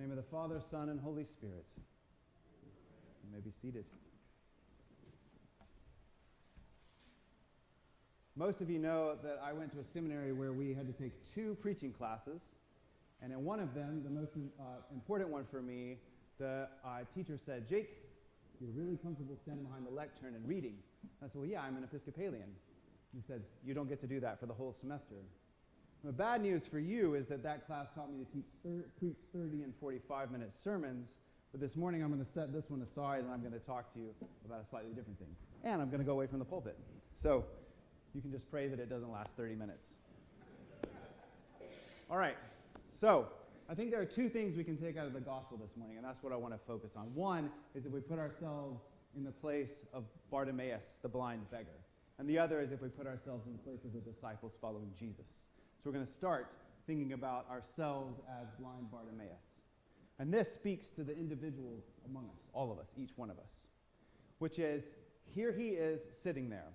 In the name of the Father, Son, and Holy Spirit. You may be seated. Most of you know that I went to a seminary where we had to take 2 preaching classes, and in one of them, the most important one for me, the teacher said, "Jake, you're really comfortable standing behind the lectern and reading." And I said, "Well, yeah, I'm an Episcopalian." He said, "You don't get to do that for the whole semester." The bad news for you is that class taught me to preach 30 and 45-minute sermons, but this morning I'm going to set this one aside and I'm going to talk to you about a slightly different thing. And I'm going to go away from the pulpit. So you can just pray that it doesn't last 30 minutes. All right, so I think there are 2 things we can take out of the gospel this morning, and that's what I want to focus on. One is if we put ourselves in the place of Bartimaeus, the blind beggar. And the other is if we put ourselves in the place of the disciples following Jesus. So we're going to start thinking about ourselves as blind Bartimaeus. And this speaks to the individuals among us, all of us, each one of us, which is, here he is sitting there,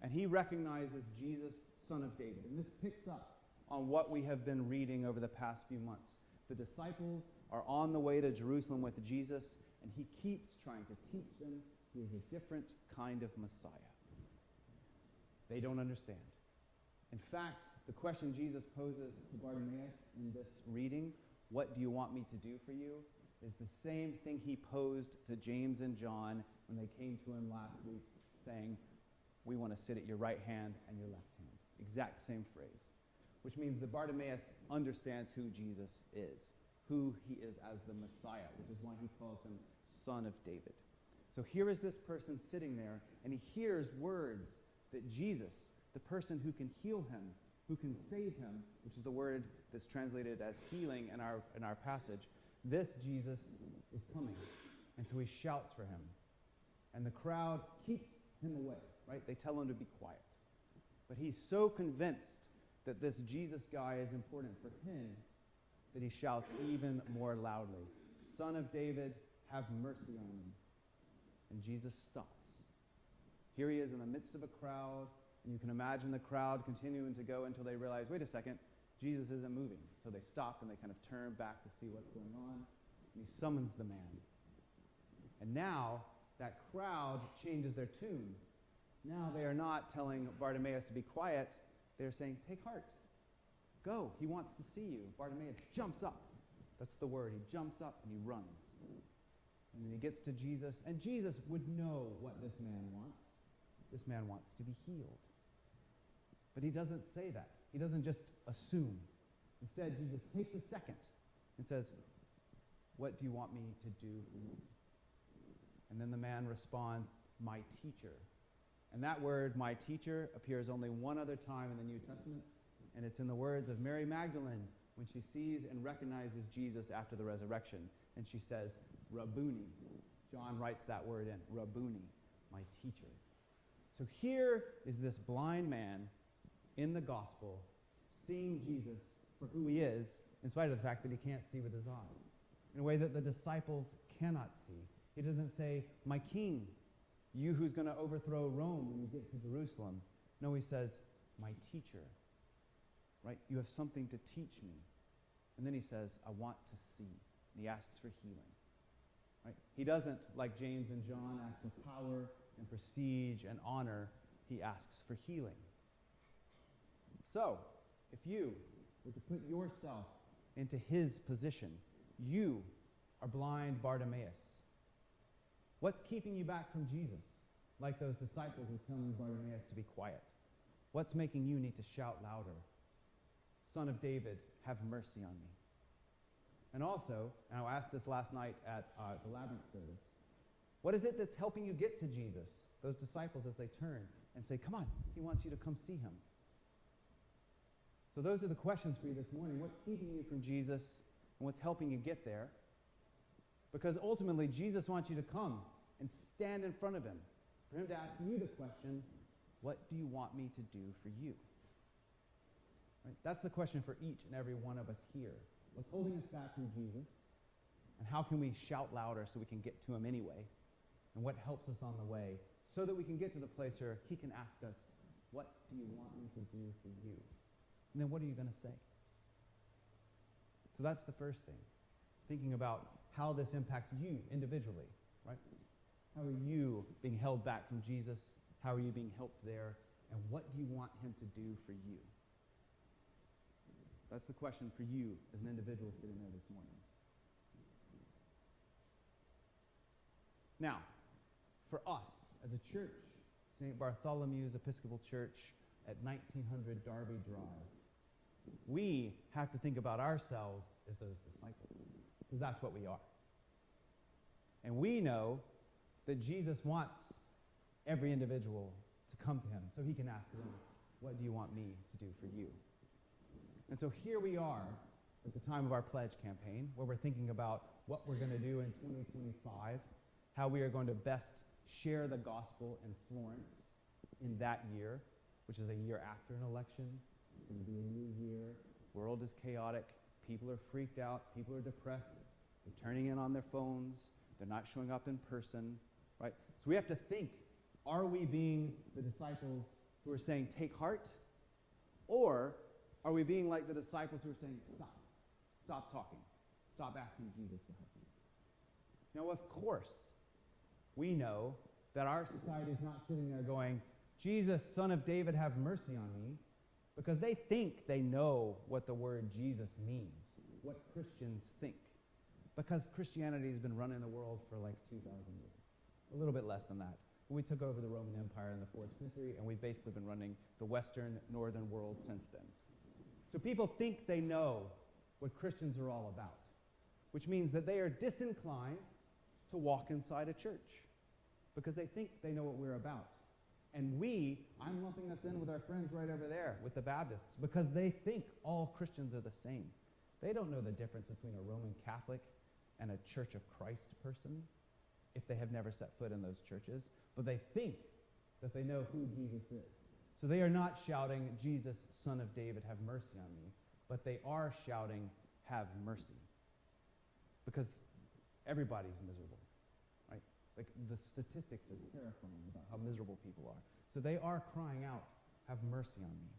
and he recognizes Jesus, Son of David. And this picks up on what we have been reading over the past few months. The disciples are on the way to Jerusalem with Jesus, and he keeps trying to teach them he is a different kind of Messiah. They don't understand. In fact, the question Jesus poses to Bartimaeus in this reading, "What do you want me to do for you?" is the same thing he posed to James and John when they came to him last week, saying, "We want to sit at your right hand and your left hand." Exact same phrase, which means that Bartimaeus understands who Jesus is, who he is as the Messiah, which is why he calls him Son of David. So here is this person sitting there, and he hears words that Jesus, the person who can heal him, who can save him, which is the word that's translated as healing in our passage, this Jesus is coming. And so he shouts for him. And the crowd keeps him away, right? They tell him to be quiet. But he's so convinced that this Jesus guy is important for him that he shouts even more loudly, "Son of David, have mercy on me." And Jesus stops. Here he is in the midst of a crowd. And you can imagine the crowd continuing to go until they realize, wait a second, Jesus isn't moving. So they stop and they kind of turn back to see what's going on. And he summons the man. And now that crowd changes their tune. Now they are not telling Bartimaeus to be quiet. They're saying, "Take heart. Go. He wants to see you." Bartimaeus jumps up. That's the word. He jumps up and he runs. And then he gets to Jesus. And Jesus would know what this man wants. This man wants to be healed. But he doesn't say that. He doesn't just assume. Instead, Jesus takes a second and says, "What do you want me to do for you?" And then the man responds, "My teacher." And that word, "my teacher," appears only one other time in the New Testament, and it's in the words of Mary Magdalene when she sees and recognizes Jesus after the resurrection, and she says, "Rabboni." John writes that word in, Rabboni, my teacher. So here is this blind man in the gospel seeing Jesus for who he is, in spite of the fact that he can't see with his eyes, in a way that the disciples cannot see. He doesn't say, "My king, you who's going to overthrow Rome when you get to Jerusalem." No, he says, "My teacher," right? "You have something to teach me." And then he says, "I want to see." And he asks for healing, right? He doesn't, like James and John, ask for power and prestige and honor. He asks for healing. So, if you were to put yourself into his position, you are blind Bartimaeus. What's keeping you back from Jesus? Like those disciples who tell Bartimaeus to be quiet. What's making you need to shout louder? "Son of David, have mercy on me." And also, and I asked this last night at the Labyrinth service, what is it that's helping you get to Jesus? Those disciples, as they turn and say, "Come on, he wants you to come see him." So those are the questions for you this morning. What's keeping you from Jesus and what's helping you get there? Because ultimately, Jesus wants you to come and stand in front of him, for him to ask you the question, "What do you want me to do for you?" Right? That's the question for each and every one of us here. What's holding us back from Jesus? And how can we shout louder so we can get to him anyway? And what helps us on the way so that we can get to the place where he can ask us, "What do you want me to do for you?" And then what are you going to say? So that's the first thing. thinking about how this impacts you individually, right? How are you being held back from Jesus? How are you being helped there? And what do you want him to do for you? That's the question for you as an individual sitting there this morning. Now, for us as a church, St. Bartholomew's Episcopal Church at 1900 Darby Drive, we have to think about ourselves as those disciples, because that's what we are. And we know that Jesus wants every individual to come to him so he can ask them, what do you want me to do for you? And so here we are at the time of our pledge campaign, where we're thinking about what we're going to do in 2025, how we are going to best share the gospel in Florence in that year, which is a year after an election. It's going to be a new year. The world is chaotic. People are freaked out. People are depressed. They're turning in on their phones. They're not showing up in person, right? So we have to think, are we being the disciples who are saying, take heart? Or are we being like the disciples who are saying, stop. Stop talking. Stop asking Jesus to help you. Now, of course, we know that our society is not sitting there going, Jesus, Son of David, have mercy on me, because they think they know what the word Jesus means, what Christians think, because Christianity has been running the world for like 2,000 years, a little bit less than that. We took over the Roman Empire in the 4th century, and we've basically been running the Western, northern world since then. So people think they know what Christians are all about, which means that they are disinclined to walk inside a church because they think they know what we're about. And I'm lumping us in with our friends right over there, with the Baptists, because they think all Christians are the same. They don't know the difference between a Roman Catholic and a Church of Christ person if they have never set foot in those churches, but they think that they know who Jesus is. So they are not shouting, Jesus, Son of David, have mercy on me, but they are shouting, have mercy. Because everybody's miserable, right? Like the statistics are terrifying about how miserable people are. So they are crying out, have mercy on me.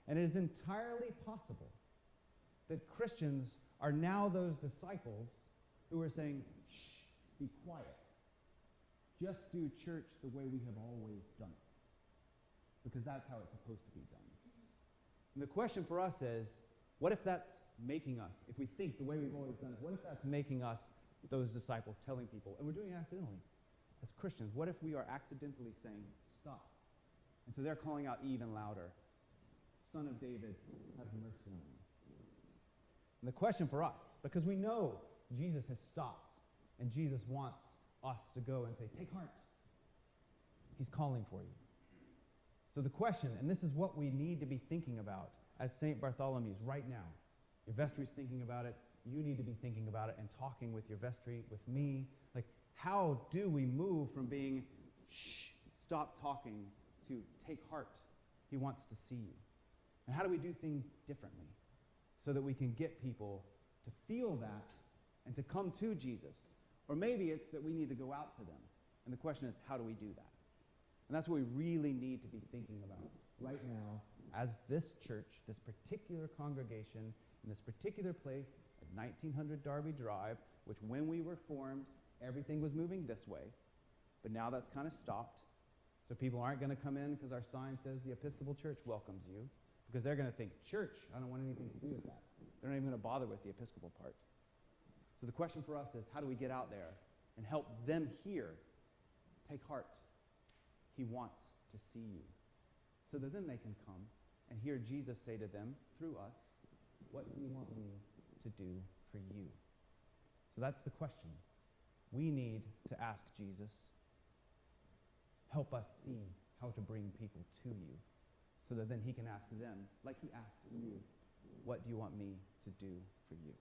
And it is entirely possible that Christians are now those disciples who are saying, shh, be quiet. Just do church the way we have always done it. Because that's how it's supposed to be done. And the question for us is, what if that's making us, if we think the way we've always done it, what if that's making us those disciples telling people, and we're doing it accidentally, as Christians, what if we are accidentally saying, stop? And so they're calling out even louder, Son of David, have mercy on me. And the question for us, because we know Jesus has stopped, and Jesus wants us to go and say, take heart. He's calling for you. So the question, and this is what we need to be thinking about as St. Bartholomew's right now. Your vestry's thinking about it. You need to be thinking about it and talking with your vestry, with me. Like, how do we move from being, shh, stop talking, to take heart? He wants to see you. And how do we do things differently so that we can get people to feel that and to come to Jesus? Or maybe it's that we need to go out to them. And the question is, how do we do that? And that's what we really need to be thinking about right now as this church, this particular congregation, in this particular place at 1900 Darby Drive, which when we were formed, everything was moving this way. But now that's kind of stopped. So people aren't going to come in because our sign says the Episcopal Church welcomes you, because they're going to think, church, I don't want anything to do with that. They're not even going to bother with the Episcopal part. So the question for us is, how do we get out there and help them hear, take heart? He wants to see you. So that then they can come and hear Jesus say to them, through us, what do you want me to do for you? So that's the question. We need to ask Jesus, help us see how to bring people to you, so that then he can ask them, like he asks you, what do you want me to do for you?